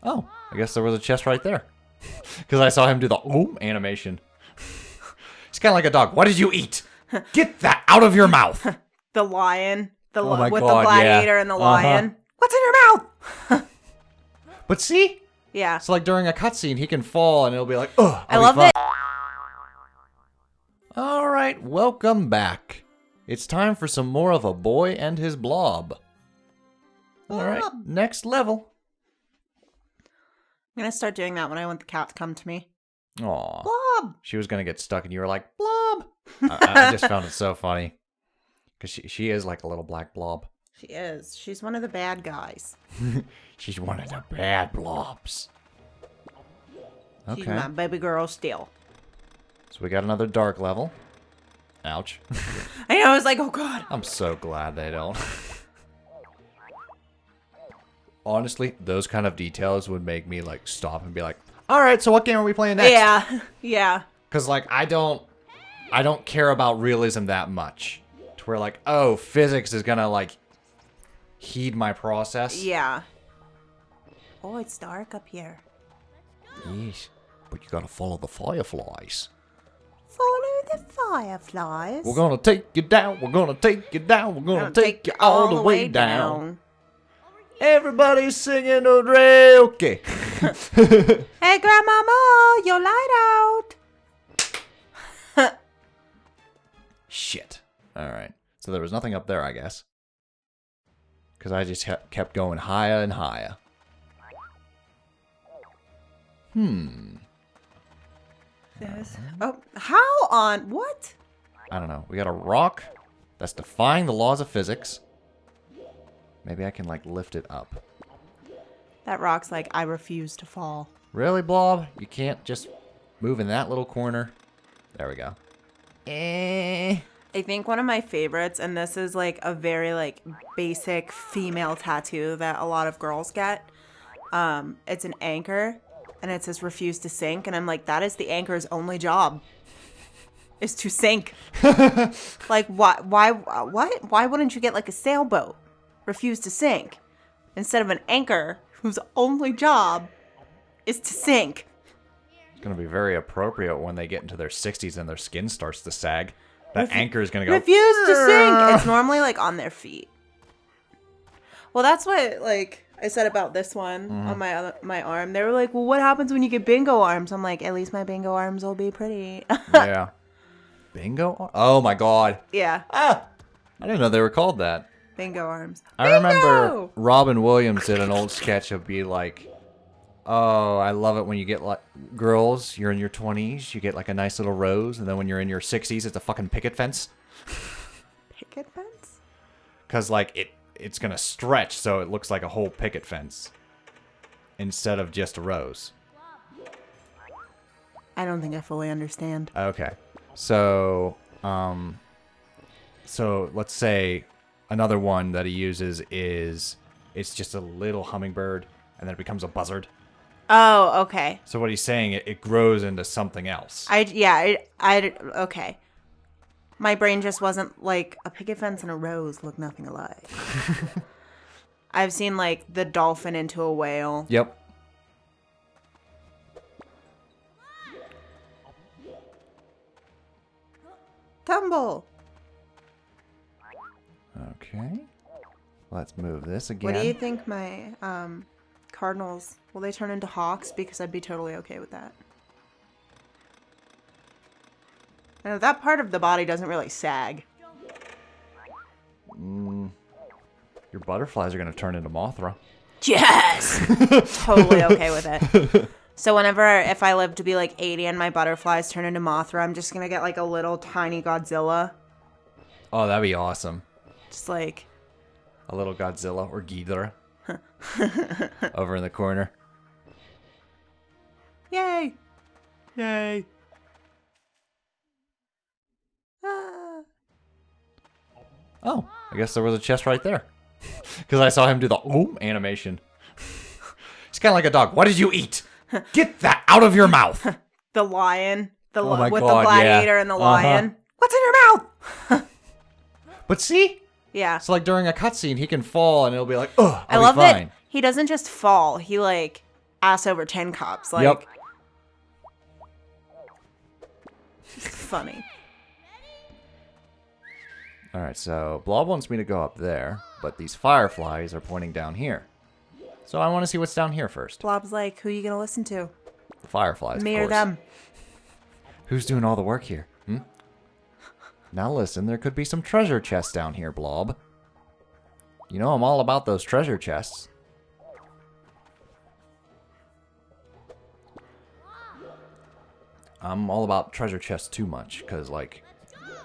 Oh, I guess there was a chest right there. Because I saw him do the ooh animation. He's kind of like a dog. What did you eat? Get that out of your mouth. The lion. Oh my with God, the gladiator yeah. and the lion. What's in your mouth? But see? Yeah. So like during a cutscene, he can fall and it'll be like, ugh. I love it. All right, welcome back. It's time for some more of A Boy and His Blob. All right, next level. I'm going to start doing that when I want the cat to come to me. Aw. Blob! She was going to get stuck and you were like, Blob. I just found it so funny. Because she is like a little black blob. She is. She's one of the bad guys. She's one of the bad blobs. Okay. She's my baby girl still. So we got another dark level. Ouch. I know, I was like, oh god. I'm so glad they don't. Honestly, those kind of details would make me like stop and be like, all right, so what game are we playing next? Yeah, yeah. Because like I don't care about realism that much. To where like, oh, physics is gonna like heed my process. Yeah. Oh, it's dark up here. Yes, but you gotta follow the fireflies. Follow the fireflies. We're gonna take you down. We're gonna take you down. We're gonna take you all the way down. Everybody's singing okay. Hey, Grandmama, your light out. Shit. All right. So there was nothing up there, I guess. Because I just kept going higher and higher. Oh, how on? What? I don't know. We got a rock that's defying the laws of physics. Maybe I can, like, lift it up. That rock's like, I refuse to fall. Really, Blob? You can't just move in that little corner? There we go. I think one of my favorites, and this is like a very like basic female tattoo that a lot of girls get. It's an anchor, and it says "refuse to sink," and I'm like, that is the anchor's only job, is to sink. Like, what? Why wouldn't you get like a sailboat, refuse to sink, instead of an anchor whose only job is to sink? It's gonna be very appropriate when they get into their 60s and their skin starts to sag. That anchor is gonna go. Refuse to sink. It's normally like on their feet. Well, that's what like I said about this one on my arm. They were like, "Well, what happens when you get bingo arms?" I'm like, "At least my bingo arms will be pretty." Yeah. Bingo? Oh my god. Yeah. Ah! I didn't know they were called that. Bingo arms. I remember Robin Williams did an old sketch of be like, oh, I love it when you get like girls, you're in your 20s, you get like a nice little rose, and then when you're in your 60s, it's a fucking picket fence. Picket fence? Because like it's gonna stretch so it looks like a whole picket fence instead of just a rose. I don't think I fully understand. Okay. So let's say another one that he uses is it's just a little hummingbird and then it becomes a buzzard. Oh, okay. So what he's saying, it grows into something else. Okay. My brain just wasn't like a picket fence and a rose look nothing alike. I've seen like the dolphin into a whale. Yep. Tumble. Okay. Let's move this again. What do you think my cardinals, will they turn into hawks? Because I'd be totally okay with that. I know that part of the body doesn't really sag. Your butterflies are going to turn into Mothra. Yes! Totally okay with it. So if I live to be like 80 and my butterflies turn into Mothra, I'm just going to get like a little tiny Godzilla. Oh, that'd be awesome. Just like a little Godzilla or Ghidorah over in the corner. Yay! Yay! Oh, I guess there was a chest right there. Because I saw him do the ooh animation. He's kind of like a dog. What did you eat? Get that out of your mouth. The lion. With God, the gladiator and the lion. What's in your mouth? But see? Yeah. So like during a cutscene, he can fall and it'll be like, ugh, I love that he doesn't just fall. He like ass over tin cups. Like, Yep. funny. All right, so Blob wants me to go up there, but these fireflies are pointing down here. So I want to see what's down here first. Blob's like, who are you going to listen to? The fireflies, Me of or course. them? Who's doing all the work here? Now listen, there could be some treasure chests down here, Blob. You know I'm all about those treasure chests. I'm all about treasure chests too much, because, like,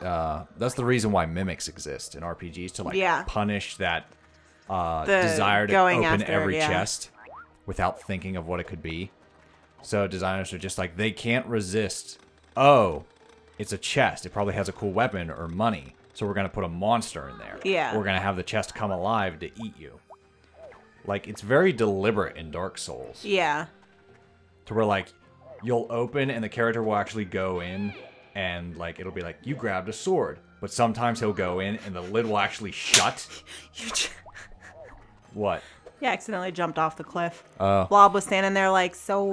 that's the reason why mimics exist in RPGs, to, like, punish that desire to open every chest without thinking of what it could be. So designers are just like, they can't resist, oh, it's a chest. It probably has a cool weapon or money. So we're going to put a monster in there. Yeah. We're going to have the chest come alive to eat you. Like, it's very deliberate in Dark Souls. Yeah. To where, like, you'll open and the character will actually go in and, like, it'll be like, you grabbed a sword. But sometimes he'll go in and the lid will actually shut. What? He accidentally jumped off the cliff. Oh. Blob was standing there like, so,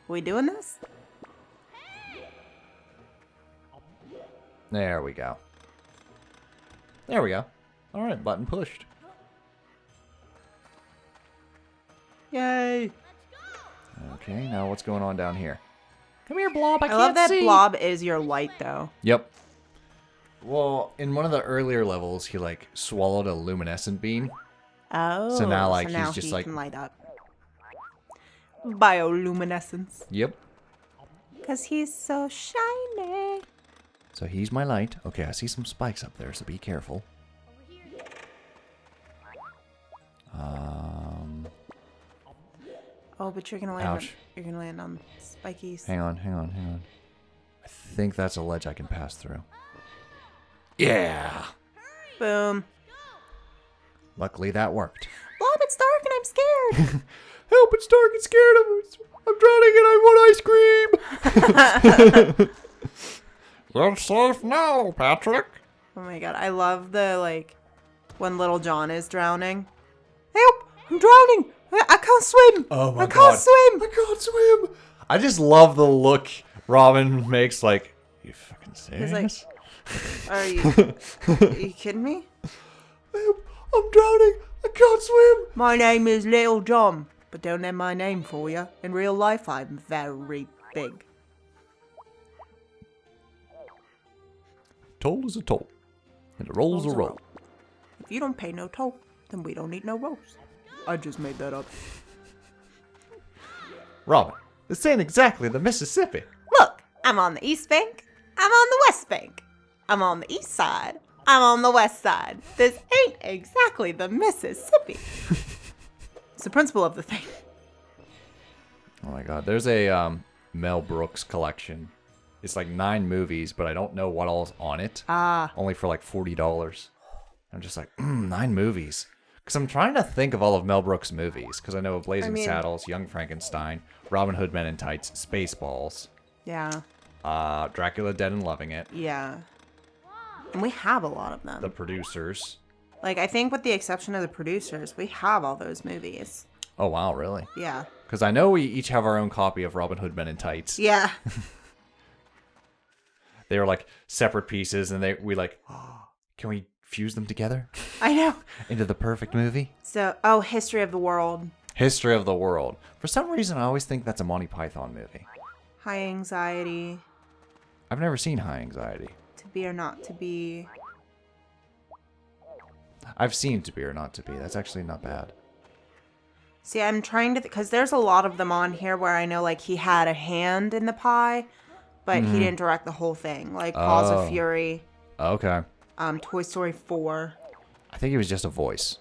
we doing this? There we go. There we go. All right, button pushed. Yay. Okay, now what's going on down here? Come here, Blob. I love can't that see. Blob is your light, though. Yep. Well, in one of the earlier levels, he, like, swallowed a luminescent beam. Oh. So now, like, he's just he like... can light up. Bioluminescence. Yep. Because he's so shiny. So he's my light. Okay, I see some spikes up there, so be careful. Oh, but you're gonna land. Ouch. You're gonna land on spikies. Hang on. I think that's a ledge I can pass through. Yeah! Boom. Luckily that worked. Blob, it's dark and I'm scared. Help, it's dark and scared. I'm drowning and I want ice cream. You're safe now, Patrick. Oh my god, I love the, like, when Little John is drowning. Help! I'm drowning! I can't swim! Oh my I can't swim! I can't swim! I just love the look Robin makes, like, you fucking serious? He's like, are you kidding me? Help, I'm drowning! I can't swim! My name is Little John, but don't have my name for you. In real life, I'm very big. Toll is a toll, and a roll's a roll. If you don't pay no toll, then we don't eat no rolls. I just made that up. Robin, this ain't exactly the Mississippi. Look, I'm on the east bank. I'm on the west bank. I'm on the east side. I'm on the west side. This ain't exactly the Mississippi. It's the principle of the thing. Oh my god, there's a Mel Brooks collection. It's like 9 movies, but I don't know what all's on it. Only for like $40. I'm just like, 9 movies. Because I'm trying to think of all of Mel Brooks' movies. Because I know of Blazing Saddles, Young Frankenstein, Robin Hood Men in Tights, Spaceballs. Yeah. Dracula Dead and Loving It. Yeah. And we have a lot of them. The Producers. Like, I think with the exception of The Producers, we have all those movies. Oh, wow, really? Yeah. Because I know we each have our own copy of Robin Hood Men in Tights. Yeah. They were like separate pieces, and we like, oh, can we fuse them together? I know. Into the perfect movie? So, History of the World. History of the World. For some reason, I always think that's a Monty Python movie. High Anxiety. I've never seen High Anxiety. To Be or Not to Be. I've seen To Be or Not to Be. That's actually not bad. See, I'm trying to... Because there's a lot of them on here where I know, like, he had a hand in the pie, but he didn't direct the whole thing. Like, Paws of Fury. Okay. Toy Story 4. I think he was just a voice.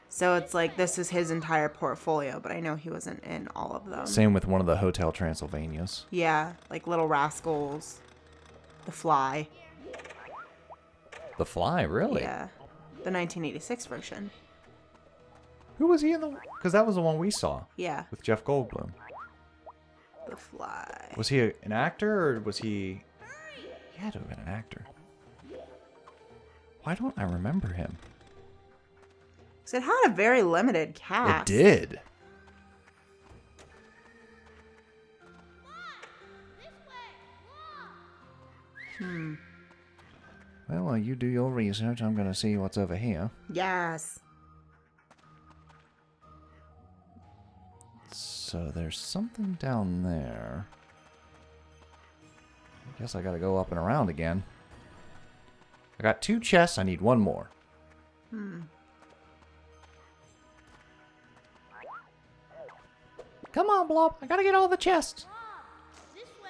So it's like, this is his entire portfolio, but I know he wasn't in all of them. Same with one of the Hotel Transylvanias. Yeah, like Little Rascals. The Fly. The Fly, really? Yeah. The 1986 version. Who was he in the... Because that was the one we saw. Yeah. With Jeff Goldblum. The Fly. Was he an actor, or was he... He had to have been an actor. Why don't I remember him? Because it had a very limited cast. It did. Well, while you do your research, I'm going to see what's over here. Yes. So there's something down there. I guess I got to go up and around again. I got 2 chests. I need 1 more. Come on, Blob. I got to get all the chests. This way.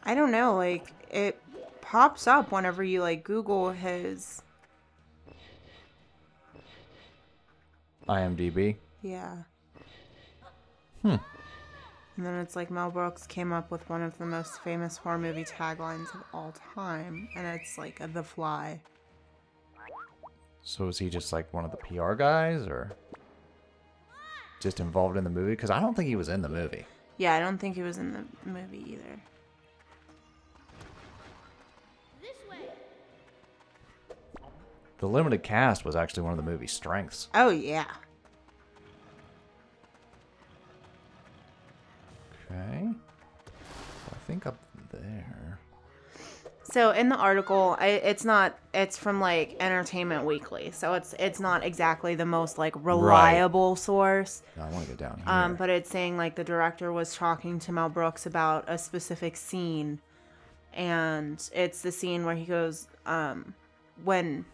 I don't know, like, it pops up whenever you, like, Google his... IMDb. Yeah. Hmm. And then it's like Mel Brooks came up with one of the most famous horror movie taglines of all time, and it's like The Fly. So is he just like one of the PR guys, or just involved in the movie? Because I don't think he was in the movie. Yeah, I don't think he was in the movie either. This way. The limited cast was actually one of the movie's strengths. Oh, yeah. Okay. So I think up there. So in the article, it's from like Entertainment Weekly, so it's not exactly the most like reliable source. No, I want to go down here. But it's saying like the director was talking to Mel Brooks about a specific scene, and it's the scene where he goes, when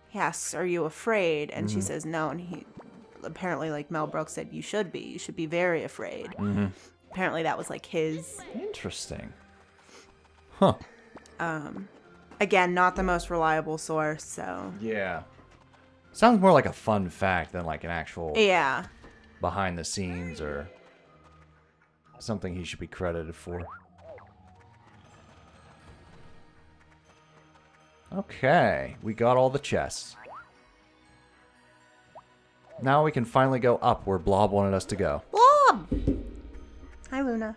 he asks, "Are you afraid?" and she says no, and he apparently like Mel Brooks said, you should be very afraid." Apparently that was like his. Interesting. Huh. Again, not the most reliable source, so. Yeah. Sounds more like a fun fact than like an actual Yeah. behind the scenes or something he should be credited for. Okay, we got all the chests. Now we can finally go up where Blob wanted us to go. Blob! Hi, Luna.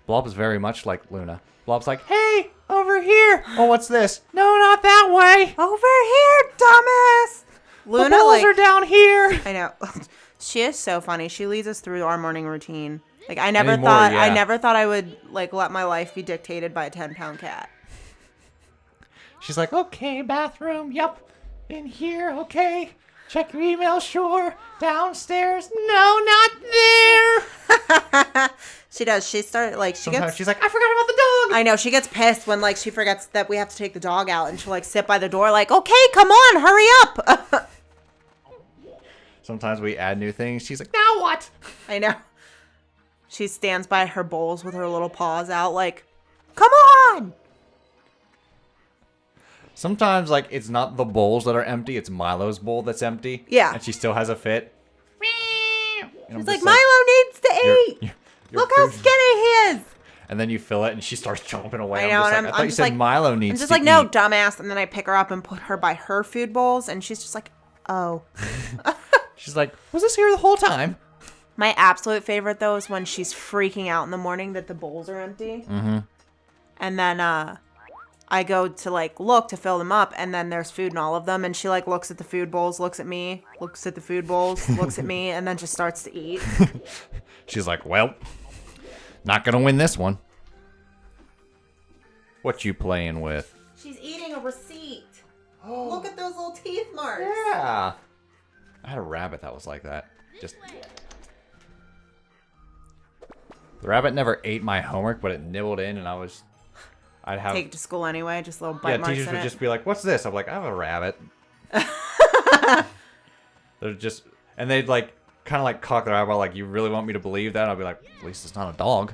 Blob is very much like Luna. Blob's like, hey, over here. Oh, what's this? No, not that way. Over here, dumbass! Luna, the balls like, are down here. I know. She is so funny. She leads us through our morning routine. Like, I never Anymore, thought yeah. I never thought I would like let my life be dictated by a 10-pound cat. She's like, okay, bathroom. Yep. In here, okay. Check your email, sure. Downstairs. No, not there. She does. She started like Sometimes she's like, I forgot about the dog. I know, she gets pissed when like she forgets that we have to take the dog out, and she'll like sit by the door like, okay, come on, hurry up. Sometimes we add new things. She's like, now what? I know. She stands by her bowls with her little paws out like, come on. Sometimes, like, it's not the bowls that are empty. It's Milo's bowl that's empty. Yeah. And she still has a fit. She's like, Milo needs to eat. Your Look how food- skinny he is. And then you fill it, and she starts chomping away. I know, I'm just and like, I I'm thought you just said like- Milo I'm needs just to like, no, eat. dumbass. And then I pick her up and put her by her food bowls, and she's just like, oh. She's like, was this here the whole time? My absolute favorite, though, is when she's freaking out in the morning that the bowls are empty. Mm-hmm. And then I go to, like, look to fill them up, and then there's food in all of them. And she, like, looks at the food bowls, looks at me, looks at the food bowls, looks at me, and then just starts to eat. She's like, well, not gonna win this one. What you playing with? She's eating a receipt. Look at those little teeth marks. Yeah. I had a rabbit that was like that. Just the rabbit never ate my homework, but it nibbled in, and I'd have Take it to school anyway, just little bite yeah. marks Teachers in would it. just be like, "What's this?" I'm like, "I have a rabbit." They're just, and they'd like kind of like cock their eyebrow, like, "You really want me to believe that?" And I'll be like, "At least it's not a dog."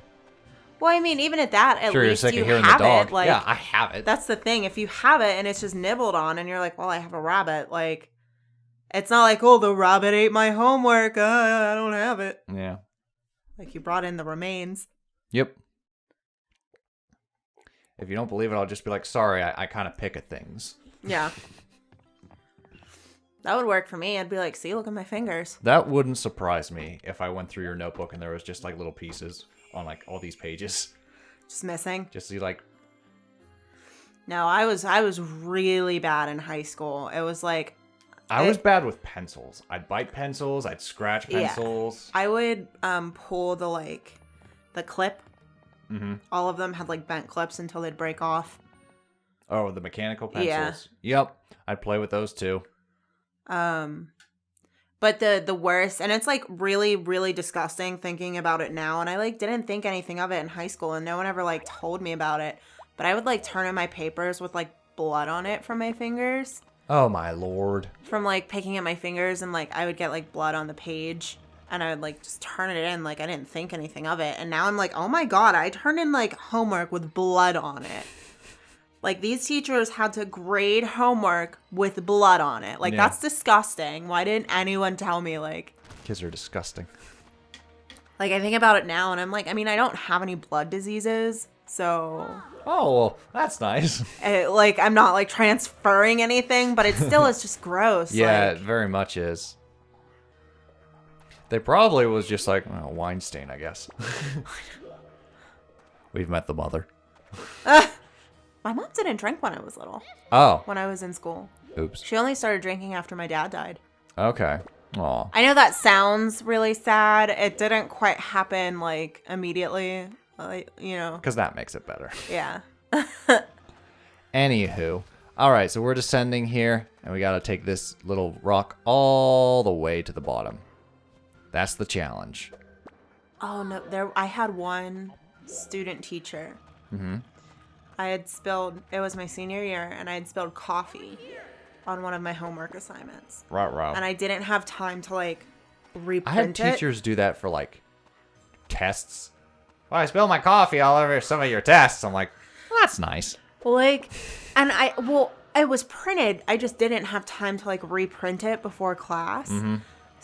Well, I mean, even at that, at Sure, you're least sick you of hearing the have dog. it. Like, Yeah, I have it. that's the thing. If you have it and it's just nibbled on, and you're like, well, I have a rabbit. Like, it's not like, oh, the rabbit ate my homework. I don't have it. Yeah. Like, you brought in the remains. Yep. If you don't believe it, I'll just be like, sorry, I kind of pick at things. Yeah. That would work for me. I'd be like, see, look at my fingers. That wouldn't surprise me if I went through your notebook and there was just like little pieces on like all these pages. Just missing. Just see like, No, I was really bad in high school. It was like I was bad with pencils. I'd bite pencils. I'd scratch pencils. I would pull the clip. Mm-hmm. All of them had like bent clips until they'd break off. Oh, the mechanical pencils. Yeah. Yep. I'd play with those too. But the worst, and it's like really, really disgusting thinking about it now. And I like didn't think anything of it in high school, and no one ever like told me about it. But I would like turn in my papers with like blood on it from my fingers. Oh my lord. From like picking at my fingers, and like I would get like blood on the page, and I would like just turn it in like I didn't think anything of it. And now I'm like, oh my god, I turned in like homework with blood on it. Like, these teachers had to grade homework with blood on it. Like, that's disgusting. Why didn't anyone tell me, like... Kids are disgusting. Like, I think about it now, and I'm like, I mean, I don't have any blood diseases, so... Oh, well, that's nice. Like, I'm not, like, transferring anything, but it still is just gross. Yeah, like... it very much is. They probably was just like, oh, Weinstein, I guess. We've met the mother. My mom didn't drink when I was little. Oh. When I was in school. Oops. She only started drinking after my dad died. Okay. Aw. I know that sounds really sad. It didn't quite happen, like, immediately. Like, you know. Because that makes it better. Yeah. Anywho. Alright, so we're descending here, and we gotta take this little rock all the way to the bottom. That's the challenge. Oh, no. I had one student teacher. Mm-hmm. I had spilled, it was my senior year, and I had spilled coffee on one of my homework assignments. Right. And I didn't have time to, like, reprint I had teachers do that for, like, tests. Well, I spilled my coffee all over some of your tests. I'm like, well, that's nice. Like, and it was printed. I just didn't have time to, like, reprint it before class. Mm-hmm.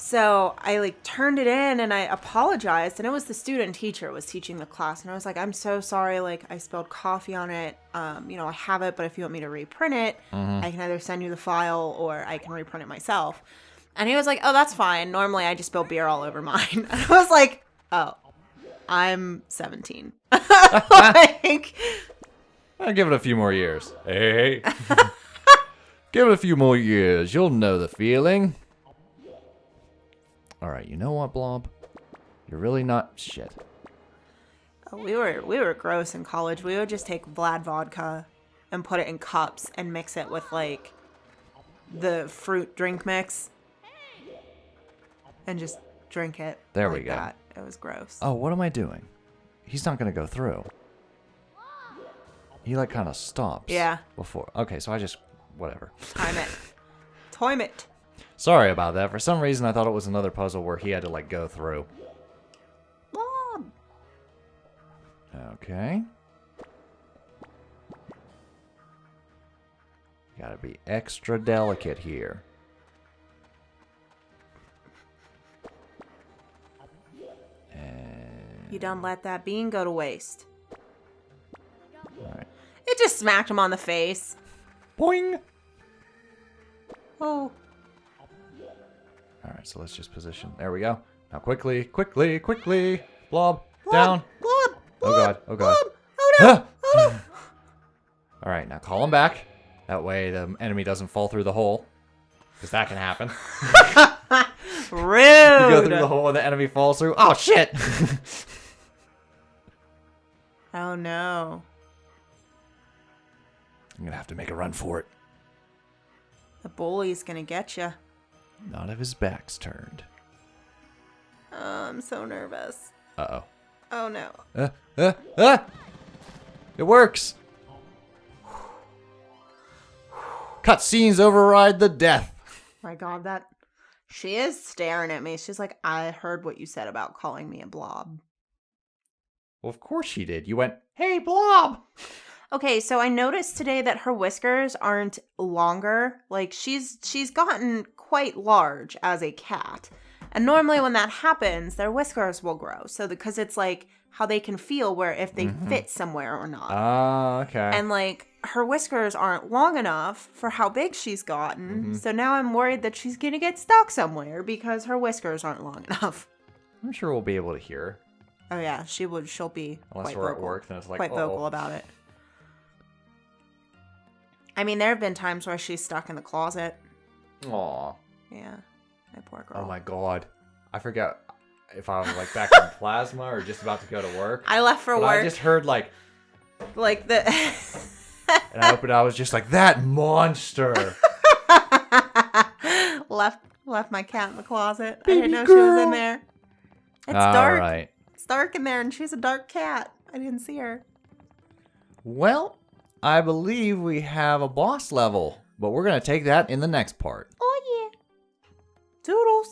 So I, like, turned it in, and I apologized, and it was the student teacher who was teaching the class, and I was like, I'm so sorry, like, I spilled coffee on it, you know, I have it, but if you want me to reprint it, I can either send you the file, or I can reprint it myself. And he was like, oh, that's fine, normally I just spill beer all over mine. And I was like, oh, I'm 17. Like, I'll give it a few more years. Hey. Give it a few more years. You'll know the feeling. Alright, you know what, Blob? You're really not... Shit. we were gross in college. We would just take Vlad vodka and put it in cups and mix it with, like, the fruit drink mix. And just drink it. There like we go. That. It was gross. Oh, what am I doing? He's not going to go through. He, like, kind of stops. Yeah. Before. Okay, so I just... Whatever. Time it. Time it. Sorry about that. For some reason, I thought it was another puzzle where he had to, like, go through. Blob. Okay. Gotta be extra delicate here. And... You done let that bean go to waste. Alright. It just smacked him on the face. Boing! Oh. Alright, so let's just position. There we go. Now quickly. Blob, Blob, down. Blob, Oh god, oh god. Blob. Oh no. Ah! Oh no. Alright, now call him back. That way the enemy doesn't fall through the hole. Because that can happen. Rude. You go through the hole and the enemy falls through. Oh shit! Oh no. I'm gonna have to make a run for it. The bully's gonna get you. Not if his back's turned. Oh, I'm so nervous. Uh-oh. Oh no. It works! Cutscenes override the death. My god, that... She is staring at me. She's like, I heard what you said about calling me a blob. Well, of course she did. You went, hey, Blob! Okay, so I noticed today that her whiskers aren't longer. Like, she's gotten quite large as a cat. And normally when that happens, their whiskers will grow. So because it's like how they can feel where if they fit somewhere or not. Ah, okay. And like her whiskers aren't long enough for how big she's gotten. So now I'm worried that she's going to get stuck somewhere because her whiskers aren't long enough. I'm sure we'll be able to hear her. Oh yeah, she'll be Unless quite we're vocal. at work, then it's like, quite uh-oh. vocal about it. I mean, there have been times where she's stuck in the closet. Aw. Yeah, my poor girl. Oh my god. I forgot if I was like back in plasma or just about to go to work. I left for But work. I just heard like the. and I opened. I was just like, that monster. left my cat in the closet. I Baby didn't know she was in girl. there. It's All dark. right. It's dark in there, and she's a dark cat. I didn't see her. Well, I believe we have a boss level, but we're gonna take that in the next part. Oh yeah. Toodles.